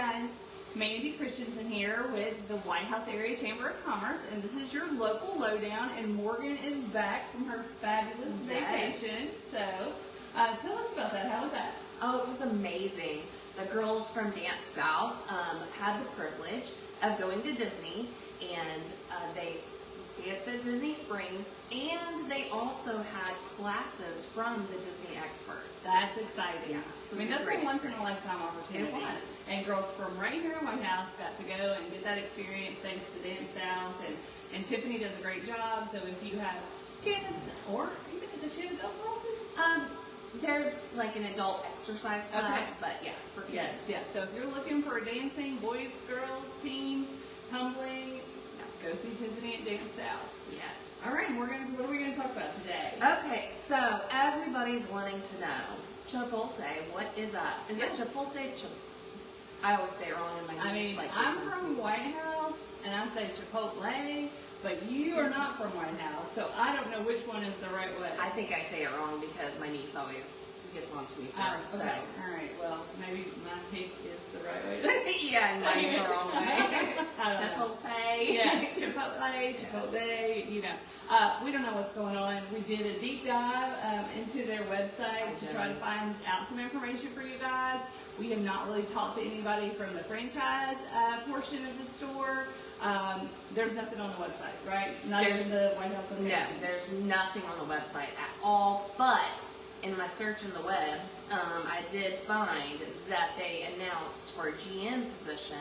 guys, Mandy Christensen here with the White House Area Chamber of Commerce, and this is your local lowdown, and Morgan is back from her fabulous vacation. So tell us about that. How was that? Oh, it was amazing. The girls from Dance South had the privilege of going to Disney, and they danced at Disney Springs, and they also had classes from the Disney experts. That's exciting. Yeah, I mean, that's a once-in-a-lifetime opportunity. It was. And girls from right here in White House got to go and get that experience thanks to Dance South, and Tiffany does a great job. So if you have kids, or even does she have adult classes? There's like an adult exercise class, but yeah, for kids. Yes. So if you're looking for dancing, boys, girls, teens, tumbling, go see Tiffany at Dance South. Yes. All right, Morgan, what are we going to talk about today? Okay, so everybody's wanting to know, Chipotle, what is up? Is it Chipotle? I always say it wrong in my head. I mean, I'm from White House, and I say Chipotle, but you are not from White House, so I don't know which one is the right way. I think I say it wrong because my niece always gets on to me for it. Okay, so. all right, well, maybe my pick is the right way. Yeah, and mine's the wrong way. Chipotle. Yes, Chipotle, you know. We don't know what's going on. We did a deep dive into their website to try to find out some information for you guys. We have not really talked to anybody from the franchise portion of the store. There's nothing on the website, right? Not even the White House location. No, there's nothing on the website at all, but in my search in the webs, I did find that they announced for a GM position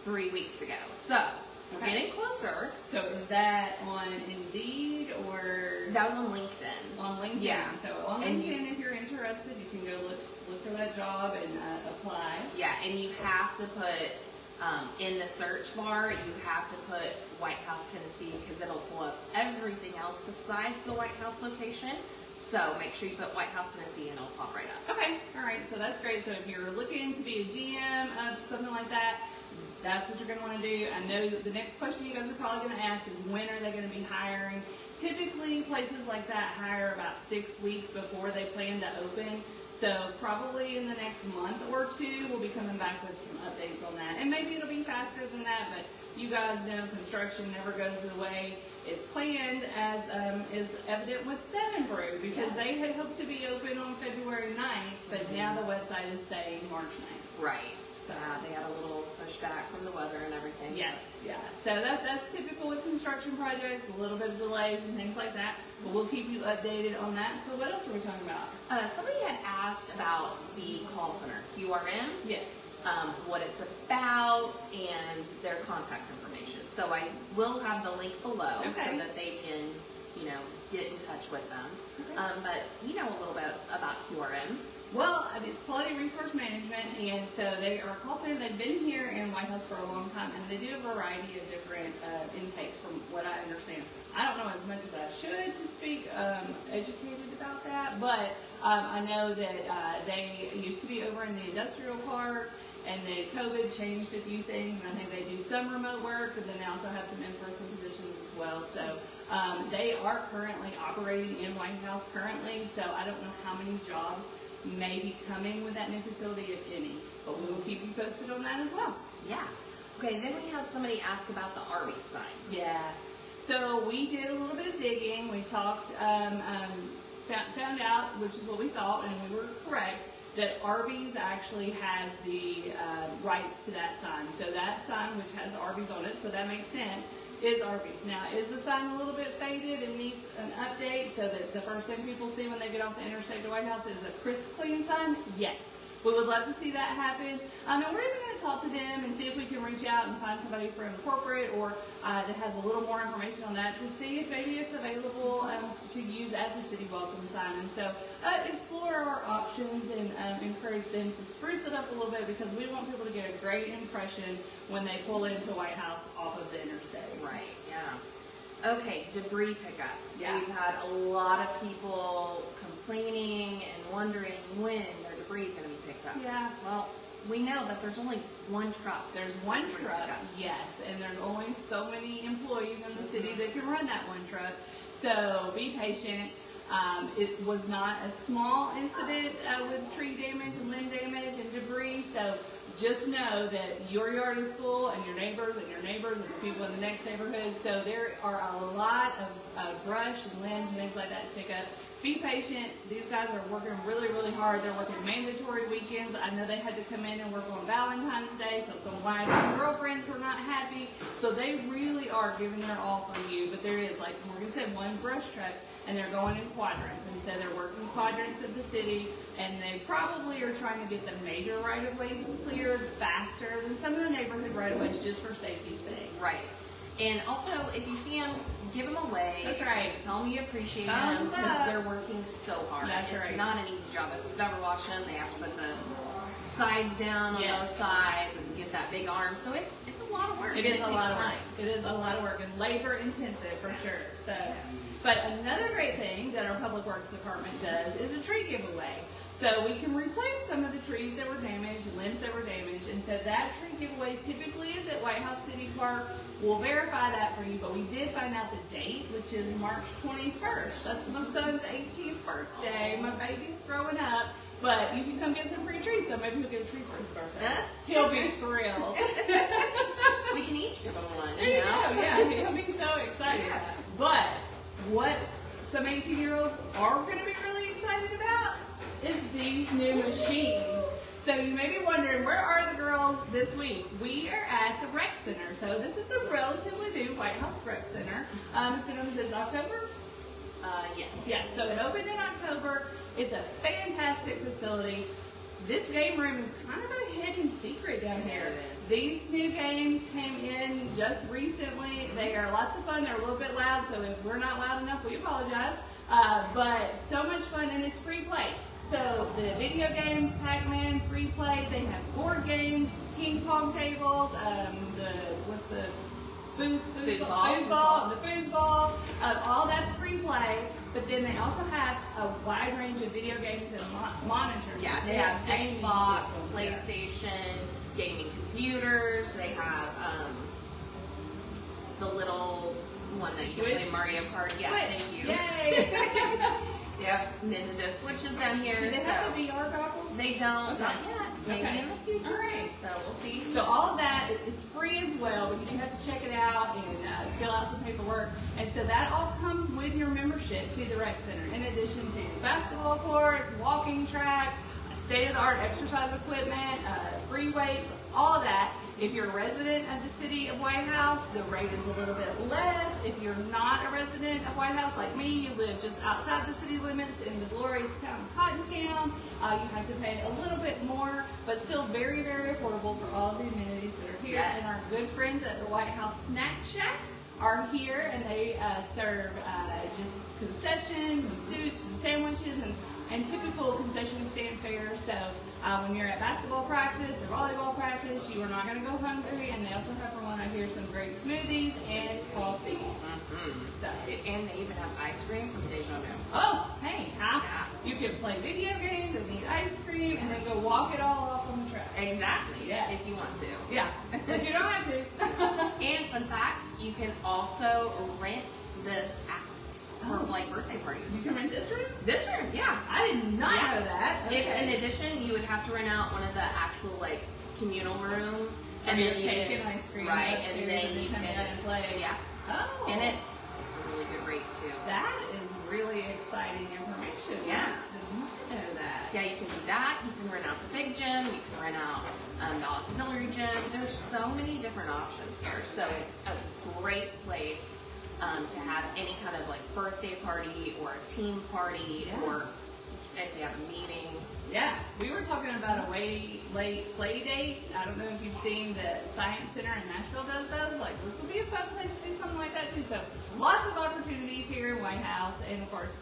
3 weeks ago. So, we're getting closer. So is that on Indeed or? That was on LinkedIn. On LinkedIn. Yeah. So on LinkedIn, if you're interested, you can go look for that job and apply. Yeah, and you have to put, in the search bar, you have to put White House, Tennessee, because it'll pull up everything else besides the White House location. So make sure you put White House, Tennessee, and it'll pop right up. Okay, all right, so that's great. So if you're looking to be a GM of something like that, that's what you're going to want to do. I know the next question you guys are probably going to ask is when are they going to be hiring? Typically, places like that hire about 6 weeks before they plan to open. So probably in the next month or two, we'll be coming back with some updates on that. And maybe it'll be faster than that, but you guys know construction never goes the way it's planned, as is evident with 7 Brew, because they had hoped to be open on February 9th, but now the website is saying March 9th. Right. So they had a little pushback from the weather and everything. Yes, yeah. So that's typical with construction projects, a little bit of delays and things like that. But we'll keep you updated on that. So what else are we talking about? Somebody had asked about the call center, QRM. Yes. What it's about and their contact information. So I will have the link below so that they can, get in touch with them. Okay. But you know a little bit about QRM. Well, it's Quality Resource Management, and so they are a call center. They've been here in White House for a long time, and they do a variety of different intakes from what I understand. I don't know as much as I should to speak educated about that, but I know that they used to be over in the industrial park, and then COVID changed a few things, and I think they do some remote work, but then they also have some in-person positions as well. So they are currently operating in White House currently, so I don't know how many jobs may be coming with that new facility, if any, but we will keep you posted on that as well. Yeah. Okay, then we had somebody ask about the Arby's sign. Yeah. So we did a little bit of digging. We talked, found out, which is what we thought, and we were correct, that Arby's actually has the rights to that sign. So that sign, which has Arby's on it, so that makes sense, is Arby's. Now, is the sign a little bit faded and needs an update so that the first thing people see when they get off the interstate to White House is a crisp, clean sign? Yes. We would love to see that happen. And we're even going to talk to them and see if we can reach out and find somebody from corporate or that has a little more information on that to see if maybe it's available to use as a city welcome sign. And so explore our options and encourage them to spruce it up a little bit, because we want people to get a great impression when they pull into White House off of the interstate. Right, yeah. Okay, debris pickup. Yeah. We've had a lot of people complaining and wondering when their debris is going to be picked up. Yeah. Well, we know that there's only one truck. There's one truck, yes, and there's only so many employees in the city that can run that one truck. So be patient. It was not a small incident with tree damage and limb damage and debris, so just know that your yard is full, and your neighbors and your neighbors and the people in the next neighborhood. So there are a lot of brush and limbs and things like that to pick up. Be patient. These guys are working really, really hard. They're working mandatory weekends. I know they had to come in and work on Valentine's Day, so some wives and girlfriends were not happy. So they really are giving their all for you. But there is, like Morgan said, one brush truck, and they're going in quadrants. And so they're working quadrants of the city, and they probably are trying to get the major right-of-ways cleared faster than some of the neighborhood right-of-ways, just for safety's sake. Right. And also, if you see them, give them away. That's right. Tell them you appreciate Thumbs them, because up. they're working so hard. That's it's right. not an easy job. If you've ever watched them, they have to put the sides down on Yes. those sides and get that big arm. So it's a lot of work. It and is a takes lot of work. time. It is a lot of work and labor intensive for sure. So, but another great thing that our Public Works Department does is a tree giveaway. So we can replace some of the trees that were damaged, limbs that were damaged, and so that tree giveaway typically is at White House City Park. We'll verify that for you, but we did find out the date, which is March 21st. That's my son's 18th birthday. My baby's growing up, but you can come get some free trees, so maybe he'll get a tree for his birthday. Huh? He'll be thrilled. We can each give them one. There you go. Yeah, he'll be so excited. Yeah. But what some 18-year-olds are going to be really excited about is these new machines. So you may be wondering, where are the girls this week? We are at the Rec Center. So this is the relatively new White House Rec Center. It's been open since October. Yes. Yeah, so it opened in October. It's a fantastic facility. This game room is kind of a hidden secret down here. It is. These new games came in just recently. They are lots of fun. They're a little bit loud, so if we're not loud enough, we apologize. But so much fun, and it's free play. So the video games, Pac-Man, free play. They have board games, ping pong tables, the foosball, all that's free play. But then they also have a wide range of video games and monitors. Yeah, they have gaming Xbox, systems, PlayStation, gaming computers. They have the little one that you can play Switch? Mario Kart. Yeah, Switch. thank you. Yay! Yep, Nintendo Switches down here. Do they have so the VR goggles? they don't. Okay. Not yet. Maybe Okay. in the future. All right. So we'll see. So all of that is free as well, but you do have to check it out and fill out some paperwork. And so that all comes with your membership to the Rec Center, in addition to basketball courts, walking track, state-of-the-art exercise equipment, free weights, all of that. If you're a resident of the city of White House, the rate is a little bit less. If you're not a resident of White House like me, you live just outside the city limits in the glorious town of Cottontown, you have to pay a little bit more, but still very, very affordable for all of the amenities that are here. Yes. And our good friends at the White House Snack Shack are here, and they serve just concessions and soups and sandwiches and typical concession stand fare. So when you're at basketball practice or volleyball practice, you are not going to go hungry. And they also have, for one, I hear, some great smoothies and coffees. So, And they even have ice cream from Deja Vu. oh, hey, huh? Yeah. You can play video games and eat ice cream and then go walk it all off on the track. Exactly. Yes. If you want to. Yeah, but you don't have to. And fun fact, you can also rent this out for like birthday parties. You can rent this room? This room, yeah. I did not Yeah. know that. It's Okay. in addition, you would have to rent out one of the actual like communal rooms, And and your then you cake can and ice cream. right, upstairs and then you come can in and play. yeah, Oh. and it's a really good rate too. That is really exciting information. Yeah. I did not know that. Yeah, you can do that. You can rent out the big gym. You can rent out the auxiliary gym. There's so many different options here. So it's a great place to have any kind of like birthday party or a team party, Yeah. or if you have a meeting. Yeah, we were talking about a late play date. I don't know if you've seen the Science Center in Nashville does those. Like, this would be a fun place to do something like that too. So lots of opportunities here in White House. And of course,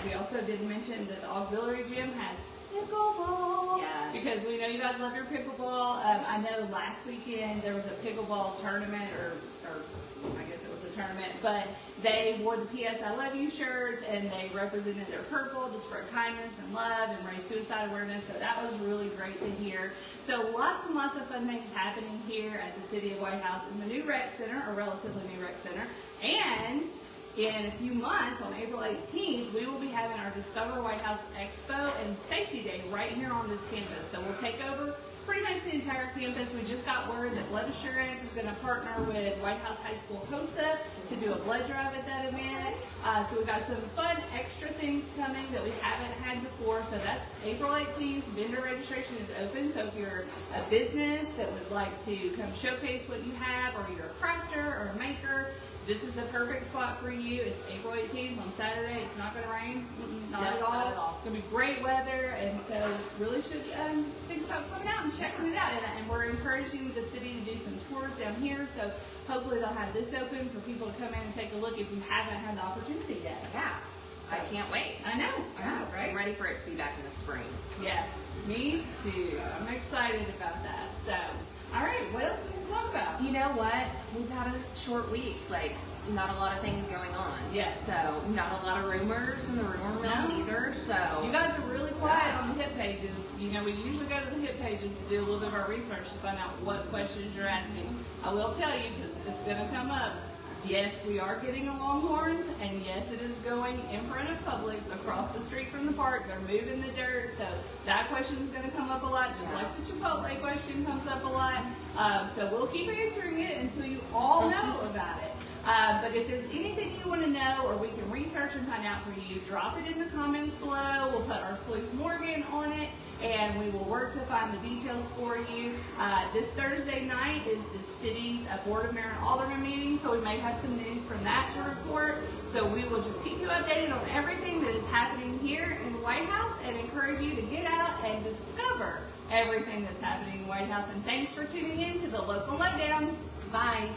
we also did mention that the auxiliary gym has pickleball. Yes. Because we know you guys love your pickleball. I know last weekend there was a pickleball tournament, or I guess it was a tournament, but they wore the PS I Love You shirts, and they represented their purple to spread kindness and love and raise suicide awareness. So that was really great to hear. So lots and lots of fun things happening here at the City of White House in the new rec center, or relatively new rec center. And in a few months, on April 18th, we will be having our Discover White House Expo and Safety Day right here on this campus. So we'll take over pretty much the entire campus. We just got word that Blood Assurance is going to partner with White House High School HOSA to do a blood drive at that event. So we've got some fun extra things coming that we haven't had before. So that's April 18th. Vendor registration is open. So if you're a business that would like to come showcase what you have, or you're a crafter or a maker, this is the perfect spot for you. It's April 18th on Saturday. It's not going to rain. Not at all. It's going to be great weather, and so really should think about coming out and checking it out. And we're encouraging the city to do some tours down here, so hopefully they'll have this open for people to come in and take a look if you haven't had the opportunity yet. Yeah. I can't wait. I know, right? I'm ready for it to be back in the spring. Yes, me too. I'm excited about that. So, all right, what else we can talk about? You know what? We've had a short week. Like, not a lot of things going on. Yes. So, not a lot of rumors in the rumor mill either. So, you guys are really quiet on the hit pages. You know, we usually go to the hit pages to do a little bit of our research to find out what questions you're asking. I will tell you, because it's going to come up. Yes, we are getting a Longhorns, and yes, it is going in front of Publix across the street from the park. They're moving the dirt, so that question is going to come up a lot, just like the Chipotle question comes up a lot. So we'll keep answering it until you all know about it. But if there's anything you want to know, or we can research and find out for you, drop it in the comments below. We'll put our Sleuth Morgan on it, and we will work to find the details for you. This Thursday night is the city's Board of Mayor and Alderman meeting, so we may have some news from that to report. So we will just keep you updated on everything that is happening here in the White House, and encourage you to get out and discover everything that's happening in the White House. And thanks for tuning in to the Local Lowdown. bye.